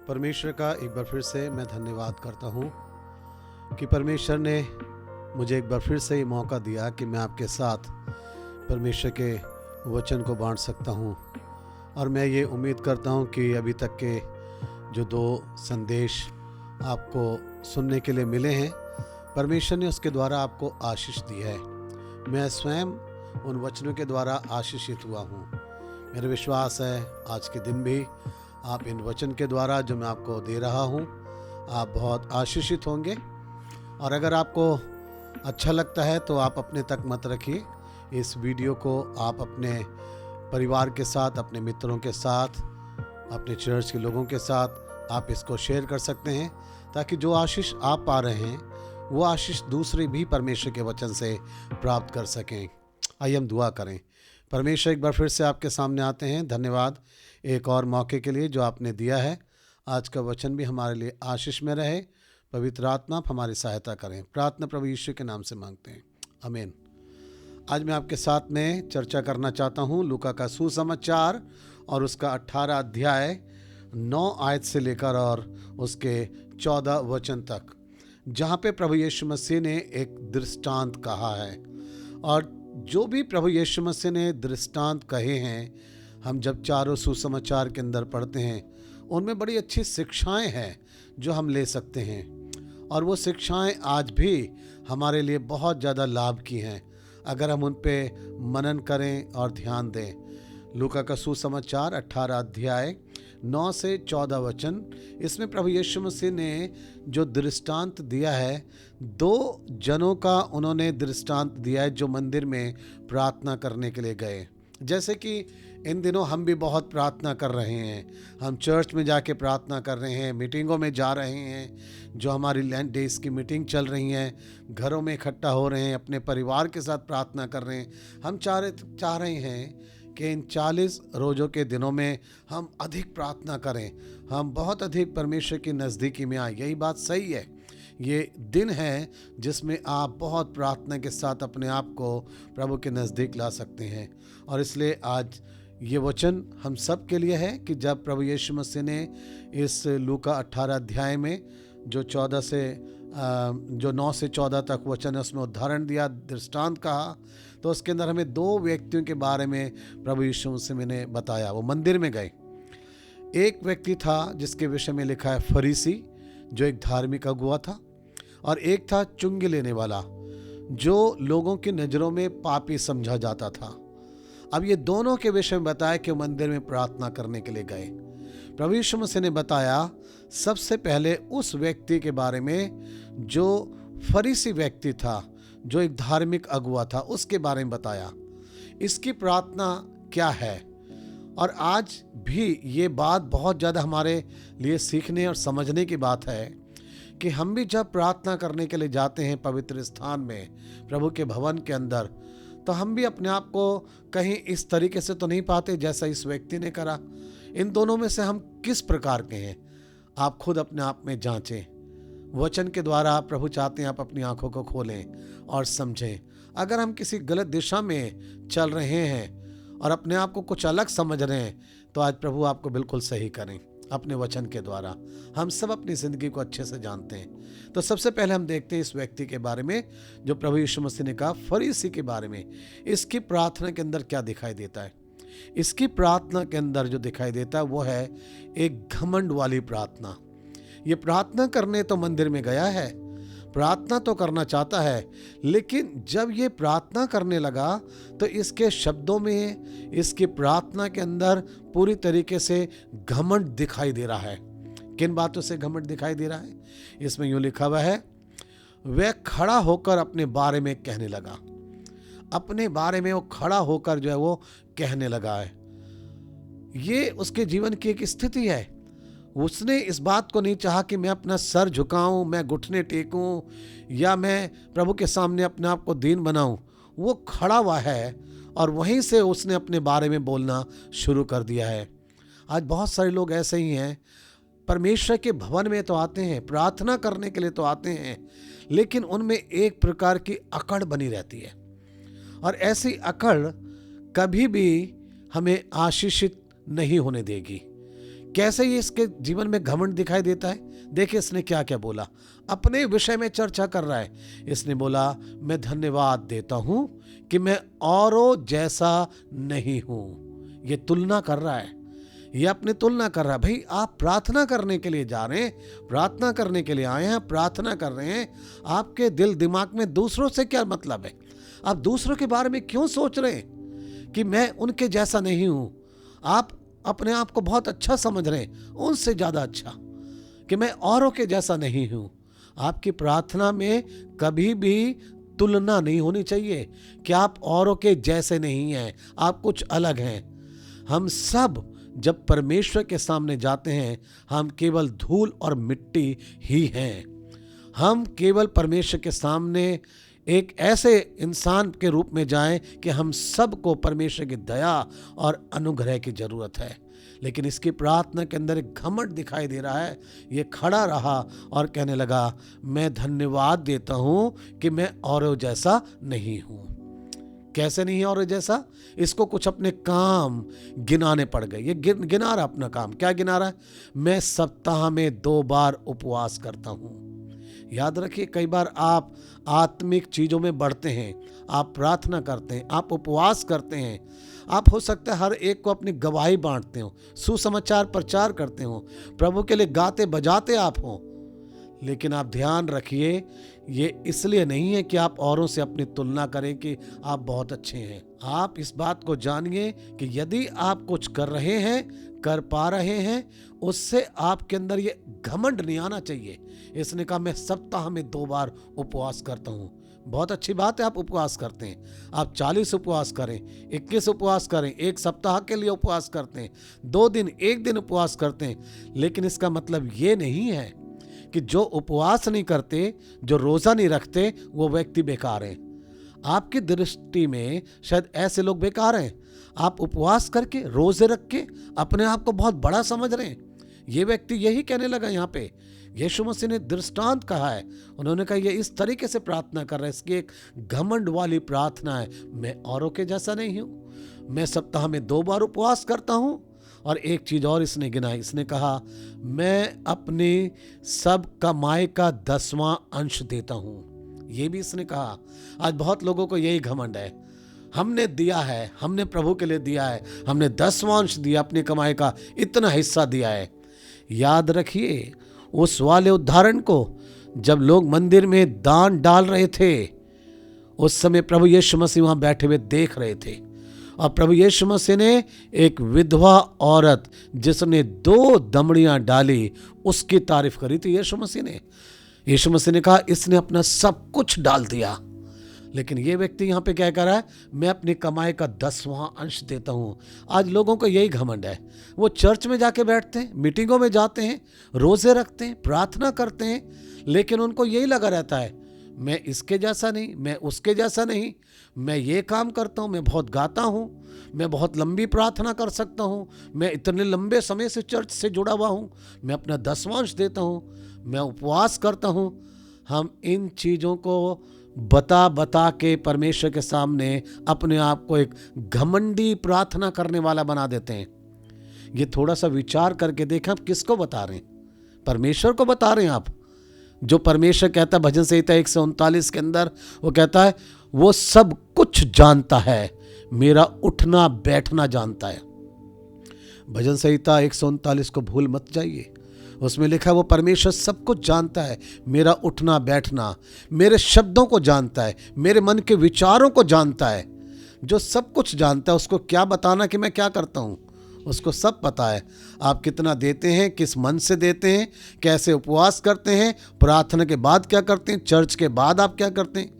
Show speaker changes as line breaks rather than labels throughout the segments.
परमेश्वर का एक बार फिर से मैं धन्यवाद करता हूँ कि परमेश्वर ने मुझे एक बार फिर से ये मौका दिया कि मैं आपके साथ परमेश्वर के वचन को बांट सकता हूँ। और मैं ये उम्मीद करता हूँ कि अभी तक के जो 2 संदेश आपको सुनने के लिए मिले हैं, परमेश्वर ने उसके द्वारा आपको आशीष दी है। मैं स्वयं उन वचनों के द्वारा आशीषित हुआ हूँ। मेरा विश्वास है आज के दिन भी आप इन वचन के द्वारा जो मैं आपको दे रहा हूँ, आप बहुत आशीषित होंगे। और अगर आपको अच्छा लगता है तो आप अपने तक मत रखिए, इस वीडियो को आप अपने परिवार के साथ, अपने मित्रों के साथ, अपने चर्च के लोगों के साथ आप इसको शेयर कर सकते हैं, ताकि जो आशीष आप पा रहे हैं वो आशीष दूसरे भी परमेश्वर के वचन से प्राप्त कर सकें। आइए हम दुआ करें। परमेश्वर, एक बार फिर से आपके सामने आते हैं। धन्यवाद एक और मौके के लिए जो आपने दिया है। आज का वचन भी हमारे लिए आशीष में रहे। पवित्र आत्मा आप हमारी सहायता करें। प्रार्थना प्रभु यीशु के नाम से मांगते हैं, आमीन। आज मैं आपके साथ में चर्चा करना चाहता हूँ लूका का सुसमाचार और उसका 18 अध्याय 9 आयत से लेकर और उसके 14 वचन तक, जहाँ पे प्रभु यीशु मसीह ने एक दृष्टांत कहा है। और जो भी प्रभु यीशु मसीह ने दृष्टांत कहे हैं, हम जब चारों सुसमाचार के अंदर पढ़ते हैं, उनमें बड़ी अच्छी शिक्षाएं हैं जो हम ले सकते हैं। और वो शिक्षाएं आज भी हमारे लिए बहुत ज़्यादा लाभ की हैं अगर हम उन पे मनन करें और ध्यान दें। लूका का सुसमाचार 18 अध्याय 9 से 14 वचन, इसमें प्रभु यीशु मसीह ने जो दृष्टांत दिया है, 2 जनों का उन्होंने दृष्टांत दिया है जो मंदिर में प्रार्थना करने के लिए गए। जैसे कि इन दिनों हम भी बहुत प्रार्थना कर रहे हैं, हम चर्च में जाके प्रार्थना कर रहे हैं, मीटिंगों में जा रहे हैं, जो हमारी लैंड डेज की मीटिंग चल रही हैं, घरों में इकट्ठा हो रहे हैं, अपने परिवार के साथ प्रार्थना कर रहे हैं। हम चाह रहे हैं कि इन 40 रोज़ों के दिनों में हम अधिक प्रार्थना करें, हम बहुत अधिक परमेश्वर की नज़दीकी में आए। यही बात सही है। ये दिन है जिसमें आप बहुत प्रार्थना के साथ अपने आप को प्रभु के नज़दीक ला सकते हैं। और इसलिए आज ये वचन हम सब के लिए है कि जब प्रभु यीशु मसीह ने इस लूका 18 अध्याय में जो 9 से 14 तक वचन है, उसमें उदाहरण दिया, दृष्टांत कहा, तो उसके अंदर हमें 2 व्यक्तियों के बारे में प्रभु यीशु मसीह ने बताया। वो मंदिर में गए। एक व्यक्ति था जिसके विषय में लिखा है फरीसी, जो एक धार्मिक अगुवा था, और एक था चुंगी लेने वाला, जो लोगों की नज़रों में पापी समझा जाता था। अब ये दोनों के विषय में बताया कि मंदिर में प्रार्थना करने के लिए गए। प्रभु यीशु मसीह ने बताया सबसे पहले उस व्यक्ति के बारे में जो फरीसी व्यक्ति था, जो एक धार्मिक अगुवा था, उसके बारे में बताया। इसकी प्रार्थना क्या है। और आज भी ये बात बहुत ज़्यादा हमारे लिए सीखने और समझने की बात है कि हम भी जब प्रार्थना करने के लिए जाते हैं पवित्र स्थान में, प्रभु के भवन के अंदर, तो हम भी अपने आप को कहीं इस तरीके से तो नहीं पाते जैसा इस व्यक्ति ने करा। इन दोनों में से हम किस प्रकार के हैं, आप खुद अपने आप में जांचें। वचन के द्वारा प्रभु चाहते हैं आप अपनी आंखों को खोलें और समझें। अगर हम किसी गलत दिशा में चल रहे हैं और अपने आप को कुछ अलग समझ रहे हैं, तो आज प्रभु आपको बिल्कुल सही करें अपने वचन के द्वारा। हम सब अपनी ज़िंदगी को अच्छे से जानते हैं। तो सबसे पहले हम देखते हैं इस व्यक्ति के बारे में जो प्रभु यीशु मसीह ने कहा, फरीसी के बारे में। इसकी प्रार्थना के अंदर क्या दिखाई देता है? इसकी प्रार्थना के अंदर जो दिखाई देता है वो है एक घमंड वाली प्रार्थना। ये प्रार्थना करने तो मंदिर में गया है, प्रार्थना तो करना चाहता है, लेकिन जब ये प्रार्थना करने लगा तो इसके शब्दों में, इसकी प्रार्थना के अंदर पूरी तरीके से घमंड दिखाई दे रहा है। किन बातों से घमंड दिखाई दे रहा है? इसमें यूं लिखा हुआ है, वह खड़ा होकर अपने बारे में कहने लगा। अपने बारे में वो खड़ा होकर जो है वो कहने लगा है। ये उसके जीवन की एक स्थिति है। उसने इस बात को नहीं चाहा कि मैं अपना सर झुकाऊं, मैं घुटने टेकूं, या मैं प्रभु के सामने अपने आप को दीन बनाऊं। वो खड़ा हुआ है और वहीं से उसने अपने बारे में बोलना शुरू कर दिया है। आज बहुत सारे लोग ऐसे ही हैं, परमेश्वर के भवन में तो आते हैं, प्रार्थना करने के लिए तो आते हैं, लेकिन उनमें एक प्रकार की अकड़ बनी रहती है। और ऐसी अकड़ कभी भी हमें आशीषित नहीं होने देगी, कैसे ये इसके जीवन में घमंड दिखाई देता है। देखिए इसने क्या क्या बोला, अपने विषय में चर्चा कर रहा है। इसने बोला, मैं धन्यवाद देता हूं कि मैं औरों जैसा नहीं हूं। ये तुलना कर रहा है, ये अपनी तुलना कर रहा है। भाई आप प्रार्थना करने के लिए जा रहे हैं, प्रार्थना करने के लिए आए हैं, प्रार्थना कर रहे हैं, आपके दिल दिमाग में दूसरों से क्या मतलब है? आप दूसरों के बारे में क्यों सोच रहे हैं कि मैं उनके जैसा नहीं हूं? आप अपने आप को बहुत अच्छा समझ रहे हैं, उनसे ज़्यादा अच्छा, कि मैं औरों के जैसा नहीं हूं। आपकी प्रार्थना में कभी भी तुलना नहीं होनी चाहिए कि आप औरों के जैसे नहीं हैं, आप कुछ अलग हैं। हम सब जब परमेश्वर के सामने जाते हैं, हम केवल धूल और मिट्टी ही हैं। हम केवल परमेश्वर के सामने एक ऐसे इंसान के रूप में जाएं कि हम सबको परमेश्वर की दया और अनुग्रह की जरूरत है। लेकिन इसकी प्रार्थना के अंदर एक घमंड दिखाई दे रहा है। ये खड़ा रहा और कहने लगा, मैं धन्यवाद देता हूं कि मैं औरों जैसा नहीं हूं। कैसे नहीं है औरों जैसा? इसको कुछ अपने काम गिनाने पड़ गए। ये गिना रहा अपना काम। क्या गिना रहा है? मैं सप्ताह में 2 बार उपवास करता हूं। याद रखिए, कई बार आप आत्मिक चीजों में बढ़ते हैं, आप प्रार्थना करते हैं, आप उपवास करते हैं, आप हो सकता है हर एक को अपनी गवाही बांटते हो, सुसमाचार प्रचार करते हो, प्रभु के लिए गाते बजाते आप हो। लेकिन आप ध्यान रखिए, ये इसलिए नहीं है कि आप औरों से अपनी तुलना करें कि आप बहुत अच्छे हैं। आप इस बात को जानिए कि यदि आप कुछ कर रहे हैं, कर पा रहे हैं, उससे आपके अंदर ये घमंड नहीं आना चाहिए। इसने कहा, मैं सप्ताह में 2 बार उपवास करता हूँ। बहुत अच्छी बात है, आप उपवास करते हैं। आप 40 उपवास करें, 21 उपवास करें, 1 सप्ताह के लिए उपवास करते हैं, 2 दिन, 1 दिन उपवास करते हैं। लेकिन इसका मतलब ये नहीं है कि जो उपवास नहीं करते, जो रोजा नहीं रखते, वो व्यक्ति बेकार है। आपकी दृष्टि में शायद ऐसे लोग बेकार हैं। आप उपवास करके, रोजे रख के अपने आप को बहुत बड़ा समझ रहे हैं। ये व्यक्ति यही कहने लगा। यहाँ पे यीशु मसीह ने दृष्टांत कहा है। उन्होंने कहा, ये इस तरीके से प्रार्थना कर रहा है, इसकी एक घमंड वाली प्रार्थना है। मैं औरों के जैसा नहीं हूं, मैं सप्ताह में 2 बार उपवास करता हूं। और एक चीज और इसने गिनाई, इसने कहा, मैं अपनी सब कमाई का 10वां अंश देता हूं। ये भी इसने कहा। आज बहुत लोगों को यही घमंड है, हमने दिया है, हमने प्रभु के लिए दिया है, हमने 10वां अंश दिया, अपनी कमाई का इतना हिस्सा दिया है। याद रखिए उस वाले उदाहरण को, जब लोग मंदिर में दान डाल रहे थे, उस समय प्रभु यीशु मसीह वहां बैठे हुए देख रहे थे। और प्रभु यीशु मसीह ने एक विधवा औरत जिसने 2 दमड़ियां डाली, उसकी तारीफ करी थी यीशु मसीह ने। यीशु मसीह ने कहा, इसने अपना सब कुछ डाल दिया। लेकिन ये व्यक्ति यहाँ पे क्या कर रहा है? मैं अपनी कमाई का 10वां अंश देता हूँ। आज लोगों को यही घमंड है। वो चर्च में जाके बैठते हैं, मीटिंगों में जाते हैं, रोजे रखते हैं, प्रार्थना करते हैं, लेकिन उनको यही लगा रहता है, मैं इसके जैसा नहीं, मैं उसके जैसा नहीं, मैं ये काम करता हूँ, मैं बहुत गाता हूँ, मैं बहुत लंबी प्रार्थना कर सकता हूँ, मैं इतने लंबे समय से चर्च से जुड़ा हुआ हूँ, मैं अपना 10वां अंश देता हूँ, मैं उपवास करता हूँ। हम इन चीज़ों को बता बता के परमेश्वर के सामने अपने आप को एक घमंडी प्रार्थना करने वाला बना देते हैं। ये थोड़ा सा विचार करके देखें, आप किसको बता रहे हैं? परमेश्वर को बता रहे हैं आप। जो परमेश्वर कहता है भजन संहिता 139 के अंदर, वो कहता है, वो सब कुछ जानता है, मेरा उठना बैठना जानता है। भजन संहिता 139 को भूल मत जाइए। उसमें लिखा है, वो परमेश्वर सब कुछ जानता है, मेरा उठना बैठना, मेरे शब्दों को जानता है, मेरे मन के विचारों को जानता है। जो सब कुछ जानता है, उसको क्या बताना कि मैं क्या करता हूँ? उसको सब पता है। आप कितना देते हैं, किस मन से देते हैं, कैसे उपवास करते हैं, प्रार्थना के बाद क्या करते हैं, चर्च के बाद आप क्या करते हैं।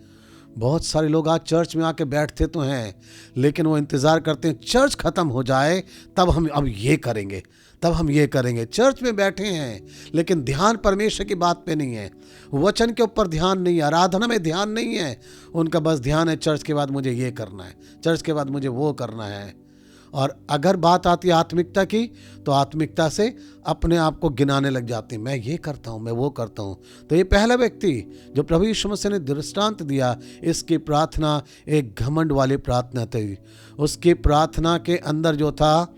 बहुत सारे लोग आज चर्च में आके बैठते तो हैं, लेकिन वो इंतज़ार करते हैं चर्च ख़त्म हो जाए तब हम अब ये करेंगे, तब हम ये करेंगे। चर्च में बैठे हैं लेकिन ध्यान परमेश्वर की बात पे नहीं है, वचन के ऊपर ध्यान नहीं है, आराधना में ध्यान नहीं है। उनका बस ध्यान है चर्च के बाद मुझे ये करना है, चर्च के बाद मुझे वो करना है। और अगर बात आती है आत्मिकता की, तो आत्मिकता से अपने आप को गिनाने लग जाते हैं, मैं ये करता हूँ, मैं वो करता हूँ। तो ये पहला व्यक्ति जो प्रभु यीशु मसीह ने दृष्टांत दिया, इसकी प्रार्थना एक घमंड वाली प्रार्थना थी। उसकी प्रार्थना के अंदर जो था,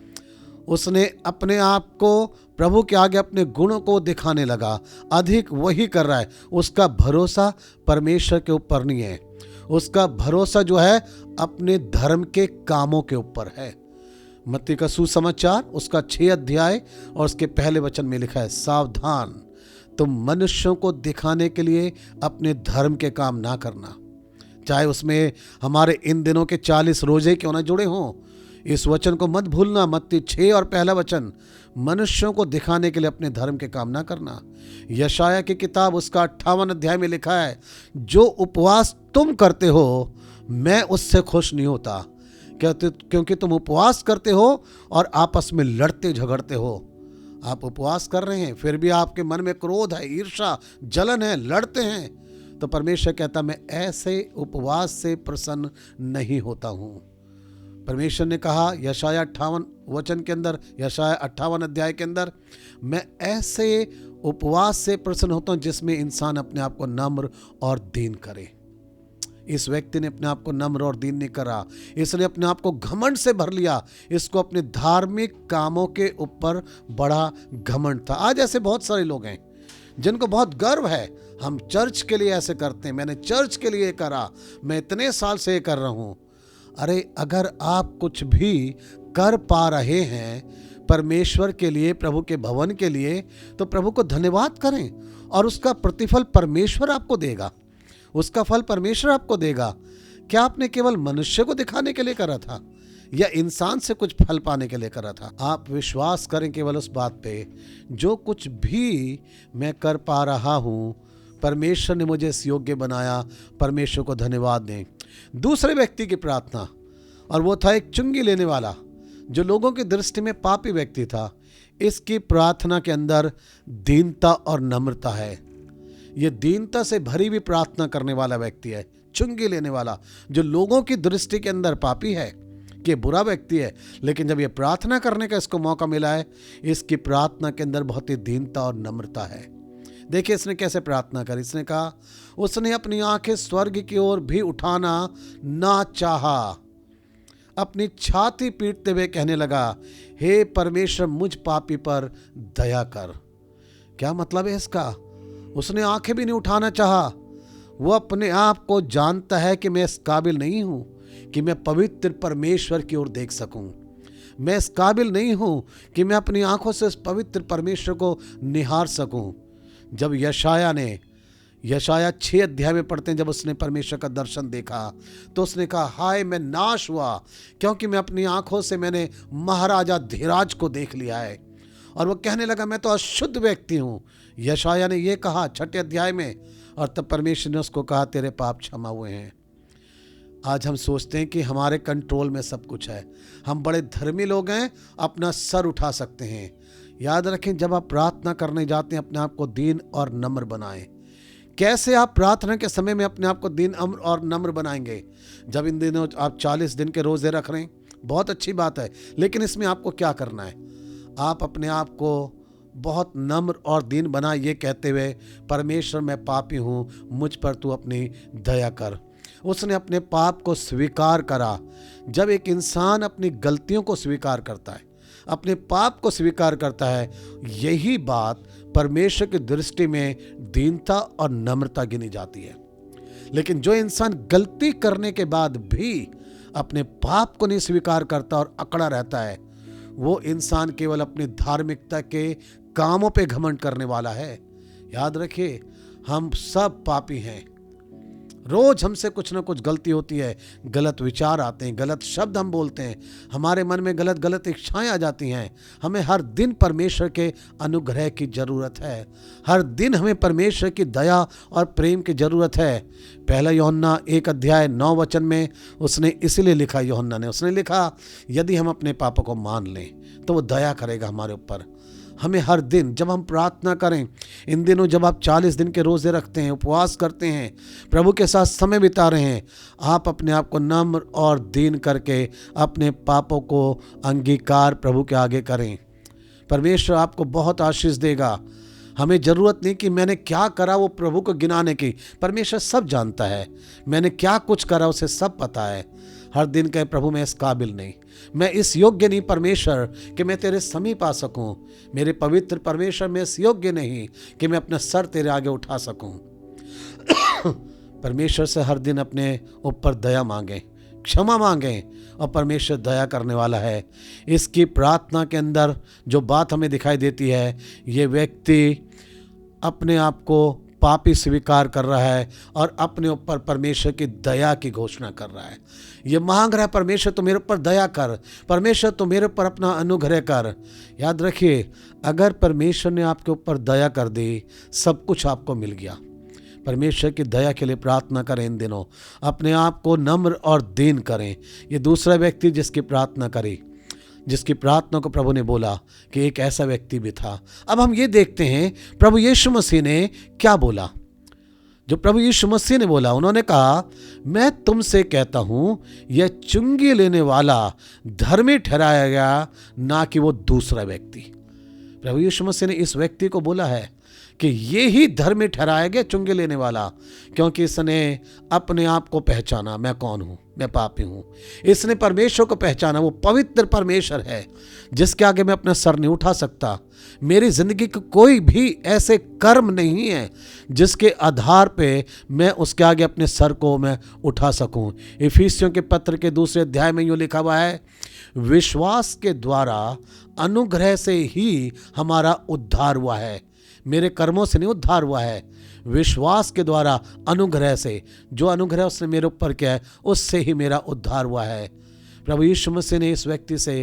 उसने अपने आप को प्रभु के आगे अपने गुणों को दिखाने लगा, अधिक वही कर रहा है। उसका भरोसा परमेश्वर के ऊपर नहीं है, उसका भरोसा जो है अपने धर्म के कामों के ऊपर है। मत्ती का सुसमाचार उसका 6 अध्याय और उसके पहले वचन में लिखा है, सावधान, तुम मनुष्यों को दिखाने के लिए अपने धर्म के काम ना करना, चाहे उसमें हमारे इन दिनों के 40 रोजे क्यों ना जुड़े हों। इस वचन को मत भूलना, मत्ती 6 और पहला वचन, मनुष्यों को दिखाने के लिए अपने धर्म के काम ना करना। यशाया की किताब उसका 58 अध्याय में लिखा है, जो उपवास तुम करते हो मैं उससे खुश नहीं होता, क्योंकि तुम उपवास करते हो और आपस में लड़ते झगड़ते हो। आप उपवास कर रहे हैं फिर भी आपके मन में क्रोध है, ईर्ष्या, जलन है, लड़ते हैं, तो परमेश्वर कहता मैं ऐसे उपवास से प्रसन्न नहीं होता हूं। परमेश्वर ने कहा यशाया 58 वचन के अंदर, यशाया 58 अध्याय के अंदर, मैं ऐसे उपवास से प्रसन्न होता हूं जिसमें इंसान अपने आप को नम्र और दीन करे। इस व्यक्ति ने अपने आप को नम्र और दीन नहीं करा, इसने अपने आप को घमंड से भर लिया। इसको अपने धार्मिक कामों के ऊपर बड़ा घमंड था। आज ऐसे बहुत सारे लोग हैं जिनको बहुत गर्व है, हम चर्च के लिए ऐसे करते हैं, मैंने चर्च के लिए करा, मैं इतने साल से ये कर रहा हूं। अरे अगर आप कुछ भी कर पा रहे हैं परमेश्वर के लिए, प्रभु के भवन के लिए, तो प्रभु को धन्यवाद करें और उसका प्रतिफल परमेश्वर आपको देगा, उसका फल परमेश्वर आपको देगा। क्या आपने केवल मनुष्य को दिखाने के लिए करा था या इंसान से कुछ फल पाने के लिए करा था? आप विश्वास करें केवल उस बात पे, जो कुछ भी मैं कर पा रहा हूं परमेश्वर ने मुझे इस योग्य बनाया, परमेश्वर को धन्यवाद दें। दूसरे व्यक्ति की प्रार्थना, और वो था एक चुंगी लेने वाला जो लोगों की दृष्टि में पापी व्यक्ति था। इसकी प्रार्थना के अंदर दीनता और नम्रता है। ये दीनता से भरी हुई प्रार्थना करने वाला व्यक्ति है, चुंगी लेने वाला, जो लोगों की दृष्टि के अंदर पापी है, कि बुरा व्यक्ति है, लेकिन जब ये प्रार्थना करने का इसको मौका मिला है, इसकी प्रार्थना के अंदर बहुत ही दीनता और नम्रता है। देखिए इसने कैसे प्रार्थना करी। इसने कहा, उसने अपनी आंखें स्वर्ग की ओर भी उठाना ना चाहा, अपनी छाती पीटते हुए कहने लगा, हे परमेश्वर मुझ पापी पर दया कर। क्या मतलब है इसका? उसने आंखें भी नहीं उठाना चाहा। वो अपने आप को जानता है कि मैं इस काबिल नहीं हूं कि मैं पवित्र परमेश्वर की ओर देख सकूं, मैं इस काबिल नहीं हूं कि मैं अपनी आंखों से इस पवित्र परमेश्वर को निहार सकूं। जब यशाया 6 अध्याय में पढ़ते हैं, जब उसने परमेश्वर का दर्शन देखा तो उसने कहा, हाय मैं नाश हुआ, क्योंकि मैं अपनी आंखों से मैंने महाराजा धीराज को देख लिया है। और वो कहने लगा, मैं तो अशुद्ध व्यक्ति हूँ। यशाया ने ये कहा 6 अध्याय में, और तब परमेश्वर ने उसको कहा, तेरे पाप क्षमा हुए हैं। आज हम सोचते हैं कि हमारे कंट्रोल में सब कुछ है, हम बड़े धर्मी लोग हैं, अपना सर उठा सकते हैं। याद रखें, जब आप प्रार्थना करने जाते हैं अपने आप को दीन और नम्र बनाएं। कैसे आप प्रार्थना के समय में अपने आप को दीन और नम्र बनाएंगे? जब इन दिनों आप 40 दिन के रोजे रख रहे हैं, बहुत अच्छी बात है, लेकिन इसमें आपको क्या करना है? आप अपने आप को बहुत नम्र और दीन बना, ये कहते हुए, परमेश्वर मैं पापी हूँ, मुझ पर तू अपनी दया कर। उसने अपने पाप को स्वीकार करा। जब एक इंसान अपनी गलतियों को स्वीकार करता है, अपने पाप को स्वीकार करता है, यही बात परमेश्वर की दृष्टि में दीनता और नम्रता गिनी जाती है। लेकिन जो इंसान गलती करने के बाद भी अपने पाप को नहीं स्वीकार करता और अकड़ा रहता है, वो इंसान केवल अपनी धार्मिकता के कामों पे घमंड करने वाला है। याद रखिए, हम सब पापी हैं, रोज हमसे कुछ ना कुछ गलती होती है, गलत विचार आते हैं, गलत शब्द हम बोलते हैं, हमारे मन में गलत गलत इच्छाएं आ जाती हैं। हमें हर दिन परमेश्वर के अनुग्रह की ज़रूरत है, हर दिन हमें परमेश्वर की दया और प्रेम की ज़रूरत है। पहला यूहन्ना 1 अध्याय 9 वचन में उसने इसलिए लिखा, यूहन्ना ने उसने लिखा, यदि हम अपने पापों को मान लें तो वो दया करेगा हमारे ऊपर। हमें हर दिन जब हम प्रार्थना करें, इन दिनों जब आप 40 दिन के रोज़े रखते हैं, उपवास करते हैं, प्रभु के साथ समय बिता रहे हैं, आप अपने आप को नम्र और दीन करके अपने पापों को अंगीकार प्रभु के आगे करें। परमेश्वर आपको बहुत आशीष देगा। हमें ज़रूरत नहीं कि मैंने क्या करा वो प्रभु को गिनाने की, परमेश्वर सब जानता है। मैंने क्या कुछ करा उसे सब पता है। हर दिन कहे प्रभु मैं इस काबिल नहीं, मैं इस योग्य नहीं परमेश्वर कि मैं तेरे समीप आ सकूं। मेरे पवित्र परमेश्वर मैं इस योग्य नहीं कि मैं अपना सर तेरे आगे उठा सकूं। परमेश्वर से हर दिन अपने ऊपर दया मांगें, क्षमा मांगें, और परमेश्वर दया करने वाला है। इसकी प्रार्थना के अंदर जो बात हमें दिखाई देती है, ये व्यक्ति अपने आप को पापी स्वीकार कर रहा है और अपने ऊपर परमेश्वर की दया की घोषणा कर रहा है। ये मांग रहा है परमेश्वर तो मेरे ऊपर दया कर, परमेश्वर तो मेरे ऊपर अपना अनुग्रह कर। याद रखिए, अगर परमेश्वर ने आपके ऊपर दया कर दी, सब कुछ आपको मिल गया। परमेश्वर की दया के लिए प्रार्थना करें। इन दिनों अपने आप को नम्र और दीन करें। ये दूसरा व्यक्ति जिसकी प्रार्थना करी, जिसकी प्रार्थना को प्रभु ने बोला कि एक ऐसा व्यक्ति भी था। अब हम ये देखते हैं प्रभु यीशु मसीह ने क्या बोला। जो प्रभु यीशु मसीह ने बोला, उन्होंने कहा, मैं तुमसे कहता हूं यह चुंगी लेने वाला धर्मी ठहराया गया, ना कि वो दूसरा व्यक्ति। प्रभु यीशु मसीह ने इस व्यक्ति को बोला है कि ये ही धर्मी ठहराया गया, चुंगी लेने वाला, क्योंकि इसने अपने आप को पहचाना, मैं कौन हूं, मैं पापी हूं। इसने परमेश्वर को पहचाना, वो पवित्र परमेश्वर है जिसके आगे मैं अपना सर नहीं उठा सकता। मेरी जिंदगी के कोई भी ऐसे कर्म नहीं है जिसके आधार पे मैं उसके आगे अपने सर को मैं उठा सकूं। इफिसियों के पत्र के 2 अध्याय में यूँ लिखा हुआ है, विश्वास के द्वारा अनुग्रह से ही हमारा उद्धार हुआ है। मेरे कर्मों से नहीं उद्धार हुआ है, विश्वास के द्वारा अनुग्रह से, जो अनुग्रह उसने मेरे ऊपर किया है उससे ही मेरा उद्धार हुआ है। प्रभु यीशु मसीह ने इस व्यक्ति से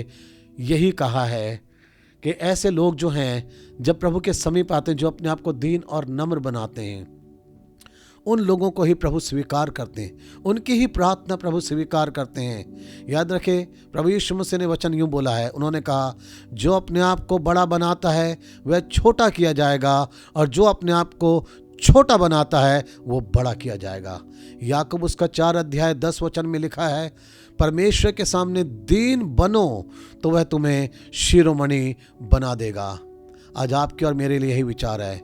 यही कहा है कि ऐसे लोग जो हैं, जब प्रभु के समीप आते हैं, जो अपने आप को दीन और नम्र बनाते हैं, उन लोगों को ही प्रभु स्वीकार करते हैं, उनकी ही प्रार्थना प्रभु स्वीकार करते हैं। याद रखें, प्रभु यीशु मसीह ने वचन यूँ बोला है, उन्होंने कहा, जो अपने आप को बड़ा बनाता है वह छोटा किया जाएगा, और जो अपने आप को छोटा बनाता है वो बड़ा किया जाएगा। याकूब उसका 4 अध्याय 10 वचन में लिखा है, परमेश्वर के सामने दीन बनो तो वह तुम्हें शिरोमणि बना देगा। आज आपके और मेरे लिए यही विचार है।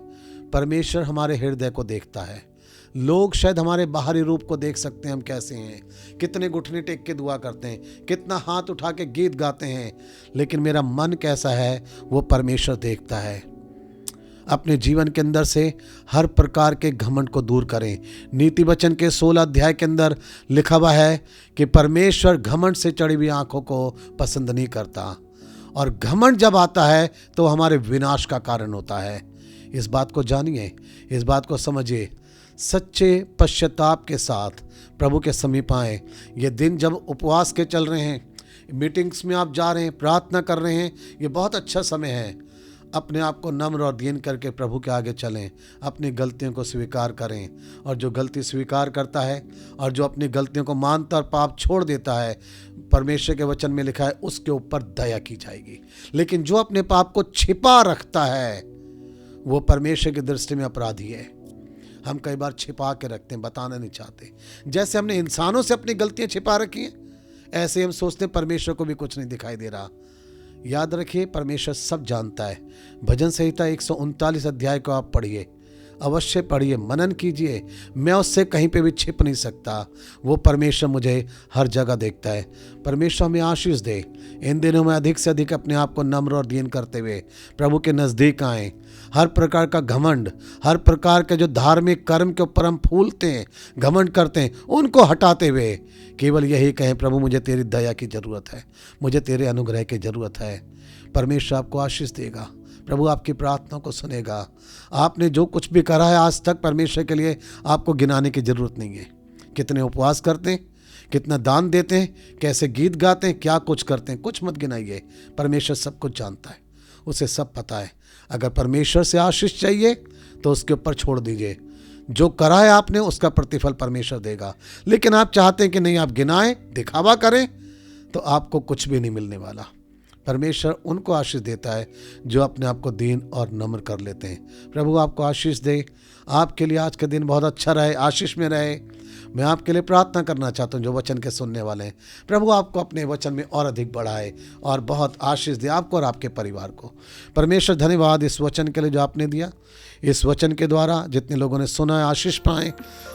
परमेश्वर हमारे हृदय को देखता है। लोग शायद हमारे बाहरी रूप को देख सकते हैं, हम कैसे हैं, कितने घुटने टेक के दुआ करते हैं, कितना हाथ उठा के गीत गाते हैं, लेकिन मेरा मन कैसा है वो परमेश्वर देखता है। अपने जीवन के अंदर से हर प्रकार के घमंड को दूर करें। नीति वचन के 16 अध्याय के अंदर लिखा हुआ है कि परमेश्वर घमंड से चढ़ी हुई आंखों को पसंद नहीं करता, और घमंड जब आता है तो हमारे विनाश का कारण होता है। इस बात को जानिए, इस बात को समझिए। सच्चे पश्चाताप के साथ प्रभु के समीप आए। ये दिन जब उपवास के चल रहे हैं, मीटिंग्स में आप जा रहे हैं, प्रार्थना कर रहे हैं, ये बहुत अच्छा समय है। अपने आप को नम्र और दीन करके प्रभु के आगे चलें, अपनी गलतियों को स्वीकार करें, और जो गलती स्वीकार करता है और जो अपनी गलतियों को मानता और पाप छोड़ देता है, परमेश्वर के वचन में लिखा है उसके ऊपर दया की जाएगी। लेकिन जो अपने पाप को छिपा रखता है वो परमेश्वर की दृष्टि में अपराधी है। हम कई बार छिपा के रखते हैं, बताना नहीं चाहते। जैसे हमने इंसानों से अपनी गलतियां छिपा रखी हैं, ऐसे हम सोचते हैं परमेश्वर को भी कुछ नहीं दिखाई दे रहा। याद रखिए, परमेश्वर सब जानता है। भजन संहिता 139 अध्याय को आप पढ़िए, अवश्य पढ़िए, मनन कीजिए। मैं उससे कहीं पे भी छिप नहीं सकता। वो परमेश्वर मुझे हर जगह देखता है। परमेश्वर हमें आशीष दे। इन दिनों में अधिक से अधिक अपने आप को नम्र और दीन करते हुए प्रभु के नज़दीक आएँ। हर प्रकार का घमंड, हर प्रकार के जो धार्मिक कर्म के ऊपर हम फूलते हैं, घमंड करते हैं, उनको हटाते हुए केवल यही कहें, प्रभु मुझे तेरी दया की ज़रूरत है, मुझे तेरे अनुग्रह की ज़रूरत है। परमेश्वर आपको आशीष देगा। प्रभु आपकी प्रार्थना को सुनेगा। आपने जो कुछ भी करा है आज तक परमेश्वर के लिए, आपको गिनाने की ज़रूरत नहीं है। कितने उपवास करते हैं, कितना दान देते हैं, कैसे गीत गाते हैं, क्या कुछ करते हैं, कुछ मत गिनाइए। परमेश्वर सब कुछ जानता है, उसे सब पता है। अगर परमेश्वर से आशीष चाहिए तो उसके ऊपर छोड़ दीजिए। जो करा है आपने उसका प्रतिफल परमेश्वर देगा। लेकिन आप चाहते हैं कि नहीं, आप गिनाएं, दिखावा करें, तो आपको कुछ भी नहीं मिलने वाला। परमेश्वर उनको आशीष देता है जो अपने आप को दीन और नम्र कर लेते हैं। प्रभु आपको आशीष दे, आपके लिए आज का दिन बहुत अच्छा रहे, आशीष में रहे। मैं आपके लिए प्रार्थना करना चाहता हूँ जो वचन के सुनने वाले हैं। प्रभु आपको अपने वचन में और अधिक बढ़ाए और बहुत आशीष दे आपको और आपके परिवार को। परमेश्वर धन्यवाद इस वचन के लिए जो आपने दिया। इस वचन के द्वारा जितने लोगों ने सुना है आशीष पाएँ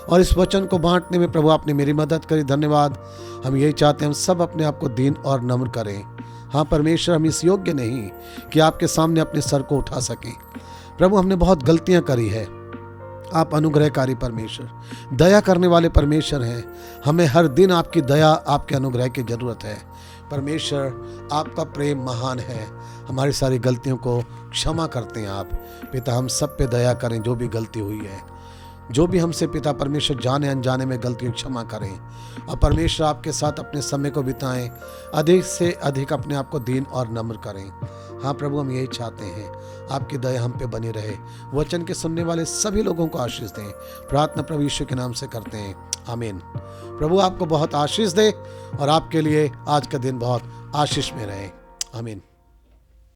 और इस वचन को बांटने में प्रभु आपने मेरी मदद करी। धन्यवाद। हम यही चाहते हैं हम सब अपने आप को दीन और नम्र करें। हाँ परमेश्वर, हम इस योग्य नहीं कि आपके सामने अपने सर को उठा सकें। प्रभु हमने बहुत गलतियां करी है। आप अनुग्रहकारी परमेश्वर, दया करने वाले परमेश्वर हैं। हमें हर दिन आपकी दया, आपके अनुग्रह की जरूरत है। परमेश्वर आपका प्रेम महान है। हमारी सारी गलतियों को क्षमा करते हैं आप। पिता हम सब पे दया करें, जो भी गलती हुई है, जो भी हमसे पिता परमेश्वर जाने अनजाने में गलतियों क्षमा करें। और परमेश्वर आपके साथ अपने समय को बिताएं, अधिक से अधिक अपने आप को दीन और नम्र करें। हाँ प्रभु, हम यही चाहते हैं, आपकी दया हम पे बनी रहे। वचन के सुनने वाले सभी लोगों को आशीष दें। प्रार्थना प्रभु यीशु के नाम से करते हैं, आमीन। प्रभु आपको बहुत आशीष दे और आपके लिए आज का दिन बहुत आशीष में रहे, आमीन।